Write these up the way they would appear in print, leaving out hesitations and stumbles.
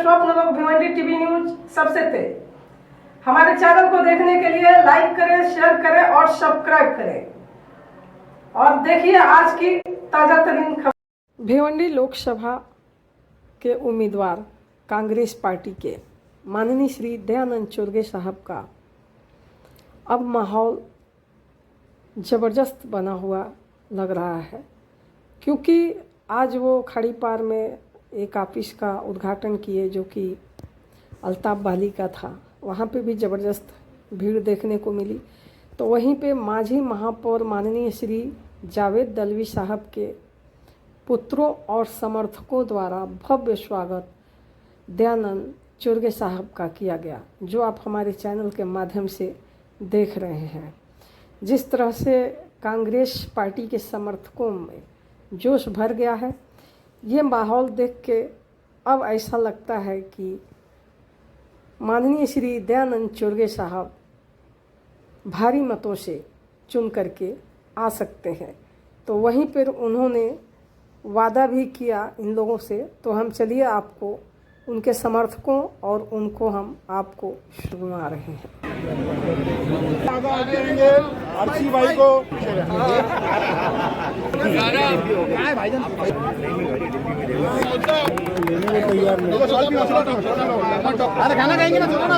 स्वप्न लोग Bhiwandi TV news सबसे तेज। हमारे चैनल को देखने के लिए लाइक करें, शेयर करें और सब्सक्राइब करें और देखिए आज की ताजा तरीन खबर। भिवंडी लोकसभा के उम्मीदवार कांग्रेस पार्टी के माननीय श्री दयानंद चोरगे साहब का अब माहौल ज़बरदस्त बना हुआ लग रहा है, क्योंकि आज वो खड़ी पार में एक ऑफिस का उद्घाटन किए जो कि अल्ताफ बाली का था। वहाँ पे भी ज़बरदस्त भीड़ देखने को मिली। तो वहीं पे मांझी महापौर माननीय श्री जावेद दलवी साहब के पुत्रों और समर्थकों द्वारा भव्य स्वागत दयानंद चोरगे साहब का किया गया, जो आप हमारे चैनल के माध्यम से देख रहे हैं। जिस तरह से कांग्रेस पार्टी के समर्थकों में जोश भर गया है, ये माहौल देख के अब ऐसा लगता है कि माननीय श्री दयानंद चोरगे साहब भारी मतों से चुन करके आ सकते हैं। तो वहीं पर उन्होंने वादा भी किया इन लोगों से। तो हम चलिए आपको उनके समर्थकों और उनको हम आपको सुना रहे हैं। अर्शी भाई को अरे खाना खाएंगे ना, चलो ना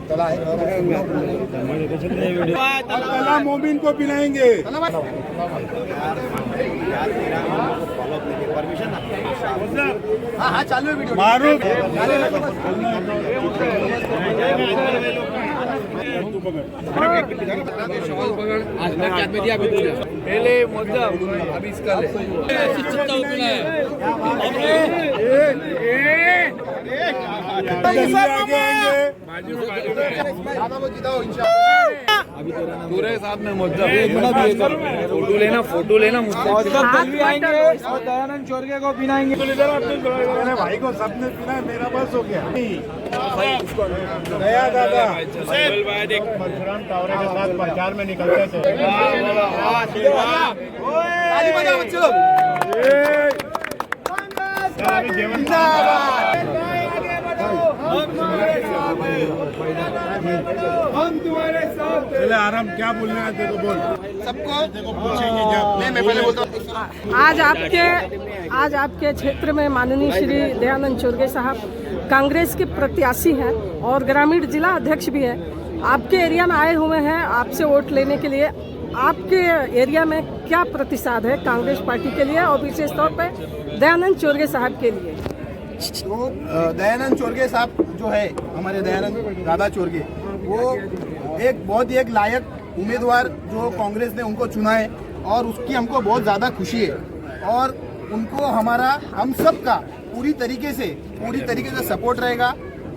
तला मोमिन को पिलाएंगे। हाँ चालू है वीडियो। मारूफ पहले मुद्दा अभी इसका पूरे साथ में मुद्दा फोटो लेना आएंगे और दयानंद चोरगे को पिलाएंगे। मेरे भाई को सबने पिना, मेरा बस हो गया। दया दादा परशुराम टावरे के साथ प्रचार में निकलते थे। हम तुम्हारे साथ चले आराम, क्या बोलना है देखो बोल। सबको देखो पूछेंगे जब मैं पहले बोलता हूँ। आज आपके क्षेत्र में माननीय श्री दयानंद चोरगे साहब कांग्रेस के प्रत्याशी हैं और ग्रामीण जिला अध्यक्ष भी हैं। आपके एरिया में आए हुए हैं आपसे वोट लेने के लिए। आपके एरिया में क्या प्रतिशत है कांग्रेस पार्टी के लिए और विशेष तौर पर दयानंद चोरगे साहब के लिए? तो दयानंद चोरगे साहब जो है, हमारे दयानंद दादा चोरगे, वो एक बहुत ही एक लायक उम्मीदवार जो कांग्रेस ने उनको चुना है और उसकी हमको बहुत ज़्यादा खुशी है। और उनको हम सब का पूरी तरीके से सपोर्ट रहेगा।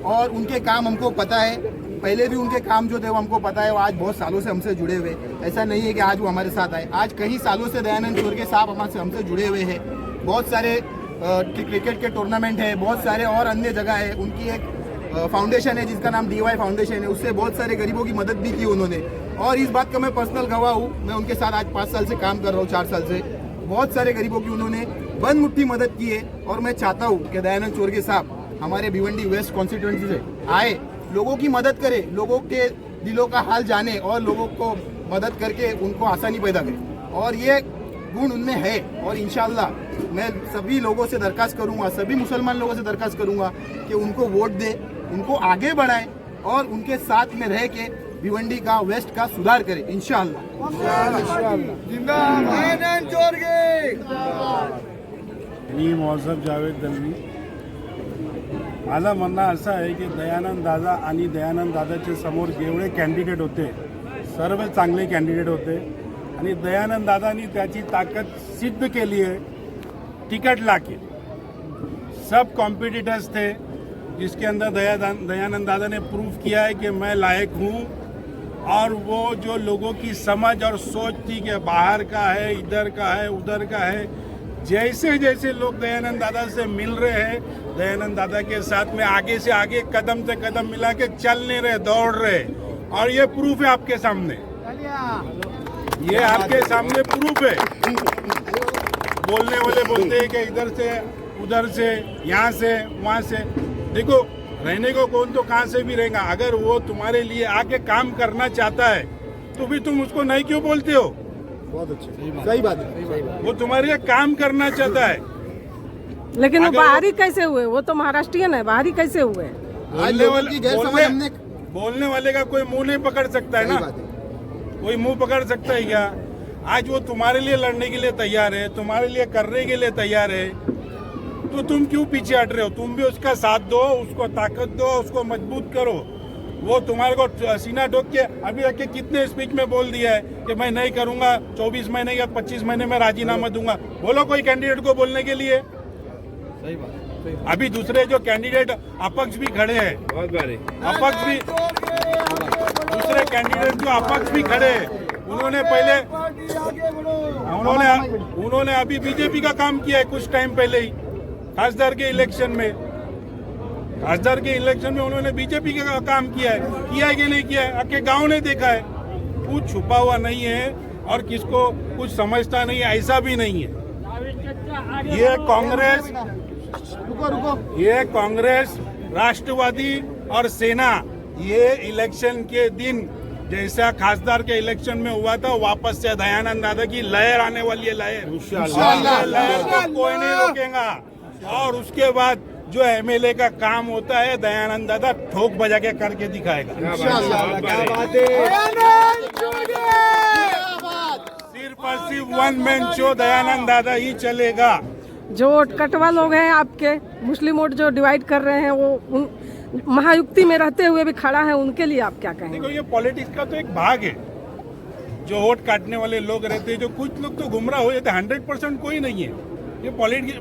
और उनके काम हमको पता है, पहले भी उनके काम जो थे वो हमको पता है। वो आज बहुत सालों से हमसे जुड़े हुए, ऐसा नहीं है कि आज वो हमारे साथ आए। आज कई सालों से दयानंद चोरगे साहब हमसे जुड़े हुए हैं। बहुत सारे क्रिकेट के टूर्नामेंट है, बहुत सारे और अन्य जगह है। उनकी एक फाउंडेशन है जिसका नाम DY फाउंडेशन है, उससे बहुत सारे गरीबों की मदद भी की उन्होंने। और इस बात का मैं पर्सनल गवाह हूँ। मैं उनके साथ आज 5 साल से काम कर रहा हूँ, 4 साल से। बहुत सारे गरीबों की उन्होंने बंद मुट्ठी मदद की है। और मैं चाहता हूँ कि दयानंद चोरगे साहब हमारे भिवंडी वेस्ट कॉन्स्टिट्यूएंसी से आए, लोगों की मदद करे, लोगों के दिलों का हाल जाने और लोगों को मदद करके उनको आसानी पैदा करे। और ये गुण उनमें है। और इंशाल्लाह मैं सभी लोगों से दरखास्त करूंगा, सभी मुसलमान लोगों से दरखास्त करूंगा कि उनको वोट दे, उनको आगे बढ़ाएं और उनके साथ में रह के भिवंडी का वेस्ट का सुधार करें इंशाल्लाह। मी मौसम जावेद दलवी। माझं म्हणणं असं आहे की दयानंद दादा आणि दयानंद दादाच्या समोर जेवढे कॅन्डिडेट होते सर्व चांगले कॅन्डिडेट होते आणि दयानंद दादानी त्याची ताकद सिद्ध केली है टिकट लाके। सब कॉम्पिटिटर्स थे जिसके अंदर दयानंद दादा ने प्रूव किया है कि मैं लायक हूँ। और वो जो लोगों की समझ और सोच थी कि बाहर का है, इधर का है, उधर का है, जैसे जैसे लोग दयानंद दादा से मिल रहे हैं, दयानंद दादा के साथ में आगे से आगे कदम से कदम मिला के चल नहीं रहे, दौड़ रहे। और ये प्रूफ है आपके सामने, ये आपके सामने प्रूफ है। बोलने वाले बोलते हैं कि इधर से उधर से यहाँ से वहाँ से। देखो रहने को कौन तो कहाँ से भी रहेगा, अगर वो तुम्हारे लिए आके काम करना चाहता है तो भी तुम उसको नहीं क्यों बोलते हो? बहुत अच्छी सही बात है। वो तुम्हारे लिए काम करना चाहता है। लेकिन वो अगर बाहरी कैसे हुए? वो तो महाराष्ट्रियन है, बाहरी कैसे हुए? आज लोगों की गैर समझ हमने बोलने वाले का कोई मुंह नहीं पकड़ सकता है सही ना, बात है। कोई मुंह पकड़ सकता है क्या? आज वो तुम्हारे लिए लड़ने के लिए तैयार है, तुम्हारे लिए करने के लिए तैयार है, तो तुम क्यों पीछे हट रहे हो? तुम भी उसका साथ दो, उसको ताकत दो, उसको मजबूत करो। वो तुम्हारे को सीना ठोक के अभी आके कितने स्पीच में बोल दिया है कि मैं नहीं करूंगा, 24 महीने या 25 महीने में राजीनामा दूंगा। बोलो कोई कैंडिडेट को बोलने के लिए। सही बात। अभी दूसरे जो कैंडिडेट अपक्ष भी खड़े हैं, अपक्ष भी दूसरे कैंडिडेट जो अपक्ष भी खड़े हैं, उन्होंने पहले उन्होंने अभी बीजेपी का काम किया है कुछ टाइम पहले ही, खासदार के इलेक्शन में। खासदार के इलेक्शन में उन्होंने बीजेपी का काम किया है कि नहीं किया है? आके गांव ने देखा है। कुछ छुपा हुआ नहीं है और किसको कुछ समझता नहीं है, ऐसा भी नहीं है। ये कांग्रेस, राष्ट्रवादी और सेना ये इलेक्शन के दिन जैसा खासदार के इलेक्शन में हुआ था, वापस से दयानंद दादा की लहर आने वाली है। लहर को कोई नहीं रोकेगा। और उसके बाद जो एमएलए का काम होता है, दयानंद दादा ठोक बजा के करके दिखाएगा। सिर्फ और सिर्फ वन मैन शो दयानंद दादा ही चलेगा। जो कटवा लोग हैं आपके, मुस्लिम वोट जो डिवाइड कर रहे हैं, वो उन महायुक्ति में रहते हुए भी खड़ा है, उनके लिए आप क्या कहेंगे? देखो ये पॉलिटिक्स का तो एक भाग है। जो वोट काटने वाले लोग रहते हैं, जो कुछ लोग तो गुमराह हो जाते हैं, 100% कोई नहीं है। ये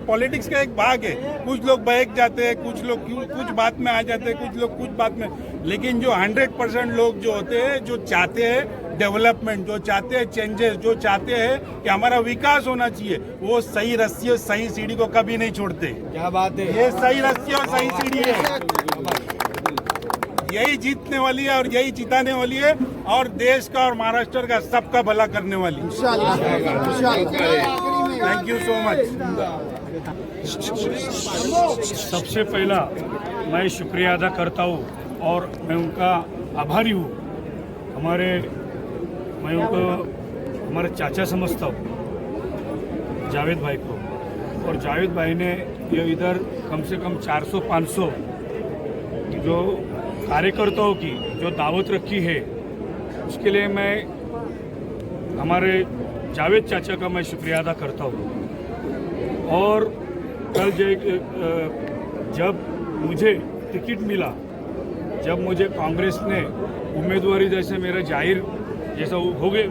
पॉलिटिक्स का एक भाग है। कुछ लोग बहक जाते हैं, कुछ लोग कुछ बात में आ जाते हैं, कुछ लोग कुछ बात में। लेकिन जो 100% लोग जो होते हैं, जो चाहते हैं डेवलपमेंट, जो चाहते हैं चेंजेस, जो चाहते हैं कि हमारा विकास होना चाहिए, वो सही रस्सी और सही सीढ़ी को कभी नहीं छोड़ते। क्या बात है। ये सही रस्सी और सही सीढ़ी है, यही जीतने वाली है और यही जिताने वाली है, और देश का और महाराष्ट्र का सबका भला करने वाली। Thank you so much. सबसे पहला मैं शुक्रिया अदा करता हूँ और मैं उनका आभारी हूँ। मैं उनको हमारे चाचा समझता हूँ, जावेद भाई को। और जावेद भाई ने ये इधर कम से कम 400-500 जो कार्यकर्ताओं की जो दावत रखी है, उसके लिए मैं हमारे जावेद चाचा का मैं शुक्रिया अदा करता हूँ। और कल जब मुझे टिकट मिला, जब मुझे कांग्रेस ने उम्मीदवारी जैसे मेरा जाहिर जैसा हो गए,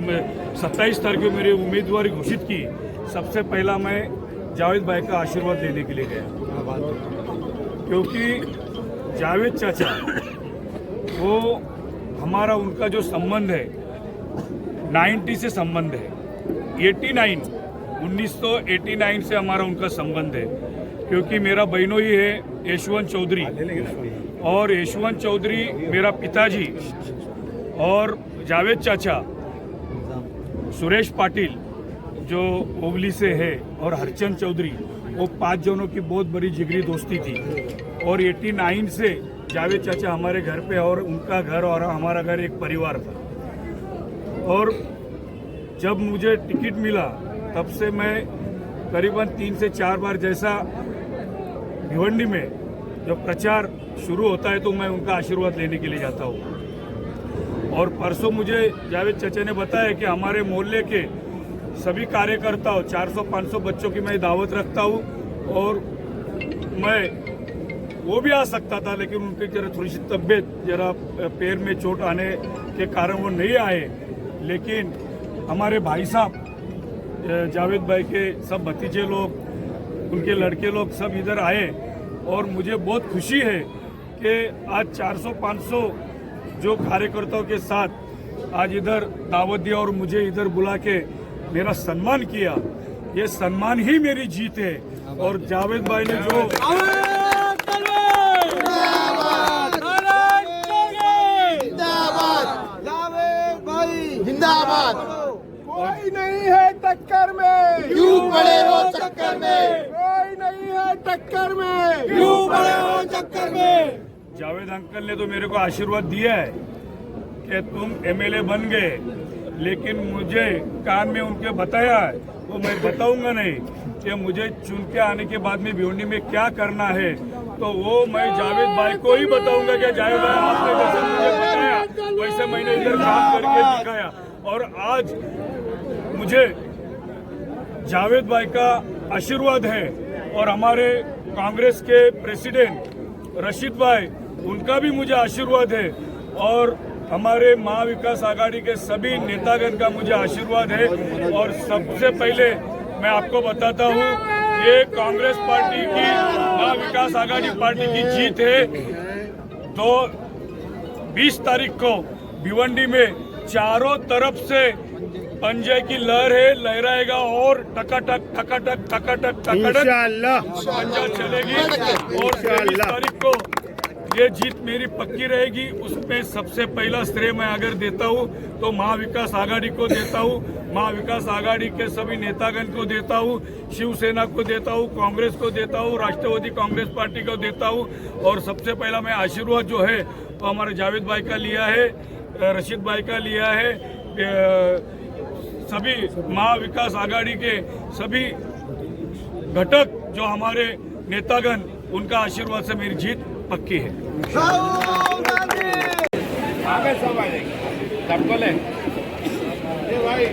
27 तारीख को मेरी उम्मीदवारी घोषित की, सबसे पहला मैं जावेद भाई का आशीर्वाद लेने के लिए गया। क्योंकि जावेद चाचा वो हमारा उनका जो संबंध है 90 से संबंध है, 1989 से हमारा उनका संबंध है। क्योंकि मेरा बहनों ही है यशवंत चौधरी, और यशवंत चौधरी मेरा पिताजी, और जावेद चाचा सुरेश पाटिल जो ओवली से है, और हरचंद चौधरी, वो 5 जनों की बहुत बड़ी जिगरी दोस्ती थी। और 89 से जावेद चाचा हमारे घर पे, और उनका घर और हमारा घर एक परिवार था। और जब मुझे टिकट मिला तब से मैं करीबन 3 से 4 बार जैसा भिवंडी में जब प्रचार शुरू होता है तो मैं उनका आशीर्वाद लेने के लिए जाता हूँ। और परसों मुझे जावेद चाचा ने बताया कि हमारे मोहल्ले के सभी कार्यकर्ताओं 400-500 बच्चों की मैं दावत रखता हूँ, और मैं वो भी आ सकता था, लेकिन उनकी जरा थोड़ी सी तबीयत, जरा पैर में चोट आने के कारण वो नहीं आए। लेकिन हमारे भाई साहब जावेद भाई के सब भतीजे लोग, उनके लड़के लोग सब इधर आए, और मुझे बहुत खुशी है कि आज 400-500 जो कार्यकर्ताओं के साथ आज इधर दावत दिया और मुझे इधर बुला के मेरा सम्मान किया। ये सम्मान ही मेरी जीत है। और जावेद भाई ने जो जिंदाबाद, कोई नहीं है टक्कर में, क्यों पड़े हो चक्कर में, कोई नहीं है टक्कर में, क्यों पड़े हो चक्कर में। जावेद अंकल ने तो मेरे को आशीर्वाद दिया है कि तुम एमएलए बन गए, लेकिन मुझे कान में उनके बताया है वो मैं बताऊंगा नहीं कि मुझे चुन के आने के बाद में भिवंडी में क्या करना है, तो वो मैं जावेद भाई को ही बताऊंगा कि जावेद भाई आपने जैसे मुझे बताया वैसे मैंने इधर काम करके दिखाया। और आज मुझे जावेद भाई का आशीर्वाद है और हमारे कांग्रेस के प्रेसिडेंट रशीद भाई उनका भी मुझे आशीर्वाद है और हमारे महाविकास आघाड़ी के सभी नेतागण का मुझे आशीर्वाद है। और सबसे पहले मैं आपको बताता हूँ ये कांग्रेस पार्टी की महाविकास आघाड़ी पार्टी की जीत है। तो 20 तारीख को भिवंडी में चारों तरफ से पंजे की लहर है, लहराएगा और टकाटक टकाटक टकाटक टकाटक पंजा चलेगी। और 23 तारीख को ये जीत मेरी पक्की रहेगी। उसमें सबसे पहला श्रेय मैं अगर देता हूँ तो महाविकास आघाड़ी को देता हूँ, महाविकास आघाड़ी के सभी नेतागण को देता हूँ, शिवसेना को देता हूँ, कांग्रेस को देता हूँ, राष्ट्रवादी कांग्रेस पार्टी को देता हूँ। और सबसे पहला मैं आशीर्वाद जो है वो हमारे जावेद भाई का लिया है, रशीद भाई का लिया है, सभी महाविकास आघाड़ी के सभी घटक जो हमारे नेतागण उनका आशीर्वाद से मेरी जीत पक्की है। आगे सब आ जाएंगे, चप्पल है ये भाई